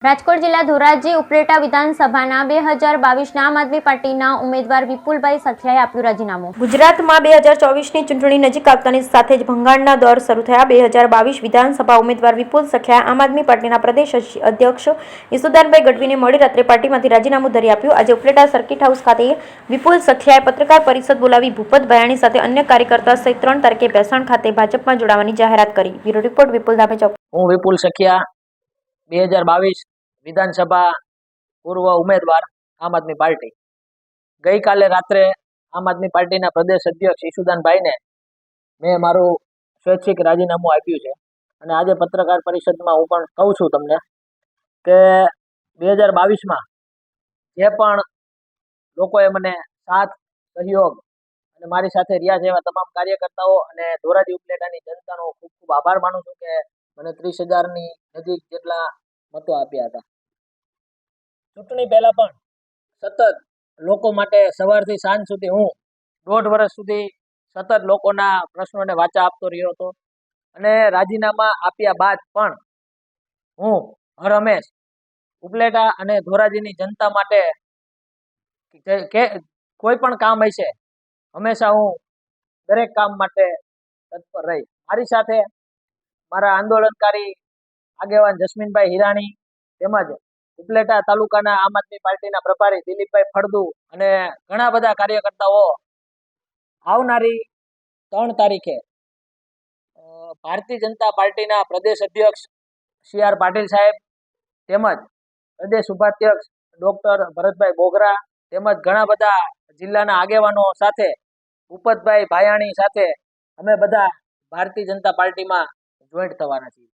રાજકોટ જિલ્લા ધોરાજી ઉપલેટા વિધાનસભાના 2022ના આમ આદમી પાર્ટીના ઉમેદવાર વિપુલભાઈ સખિયાએ આપ્યું રાજીનામું। ગુજરાતમાં 2024ની ચૂંટણી નજીક આવતાની સાથે જ ભંગાણના દોર શરૂ થયા। 2022 વિધાનસભા ઉમેદવાર વિપુલ સખિયાએ આમ આદમી પાર્ટીના પ્રદેશ અધ્યક્ષ ઈસુદાનભાઈ ગઢવીને મળી રાત્રે પાર્ટીમાંથી રાજીનામું ધરી આપ્યું। આજે ઉપલેટા સર્કિટ હાઉસ ખાતે વિપુલ સખિયાએ પત્રકાર પરિષદ બોલાવી ભૂપત ભયાણી સાથે અન્ય કાર્યકર્તા સહિત 3 તારીખે ભેસાણ ખાતે ભાજપમાં જોડાવાની જાહેરાત કરી। બ્યુરો રિપોર્ટ વિપુલ ધામેચા। હું વિપુલ સખિયા 2022 વિધાનસભા પૂર્વ ઉમેદવાર આમ આદમી પાર્ટી। ગઈકાલે રાત્રે આમ આદમી પાર્ટીના પ્રદેશ અધ્યક્ષ ઈસુદાનભાઈને મેં મારું સ્વૈચ્છિક રાજીનામું આપ્યું છે અને આજે પત્રકાર પરિષદમાં હું પણ કહું છું તમને કે 2022માં જે પણ લોકોએ મને સાથ સહયોગ અને મારી સાથે રહ્યા છે એવા તમામ કાર્યકર્તાઓ અને ધોરાજી ઉપલેટાની જનતાનો ખૂબ ખૂબ આભાર માનું છું કે મને 30,000ની નજીક જેટલા મતો આપ્યા હતા। ચૂંટણી પહેલા પણ સતત લોકો માટે સવારથી સાંજ સુધી હું 1.5 વર્ષ સુધી સતત લોકોના પ્રશ્નોને વાચા આપતો રહ્યો હતો અને રાજીનામા આપ્યા બાદ પણ હું હર હંમેશ ઉપલેટા અને ધોરાજીની જનતા માટે કે કોઈ પણ કામ હશે હંમેશા હું દરેક કામ માટે તત્પર રહી। મારી સાથે મારા આંદોલનકારી આગેવાન જસ્મીનભાઈ હિરાણી તેમજ ઉપલેટા તાલુકાના આમ આદમી પાર્ટીના પ્રભારી દિલીપભાઈ ફળદુ અને ઘણા બધા કાર્યકર્તાઓ આવનારી 3 તારીખે ભારતીય જનતા પાર્ટીના પ્રદેશ અધ્યક્ષ CR પાટીલ સાહેબ તેમજ પ્રદેશ ઉપાધ્યક્ષ ડોક્ટર ભરતભાઈ બોગરા તેમજ ઘણા બધા જિલ્લાના આગેવાનો સાથે ભૂપતભાઈ ભાયાણી સાથે અમે બધા ભારતીય જનતા પાર્ટીમાં જોઈન્ટ થવાના છીએ।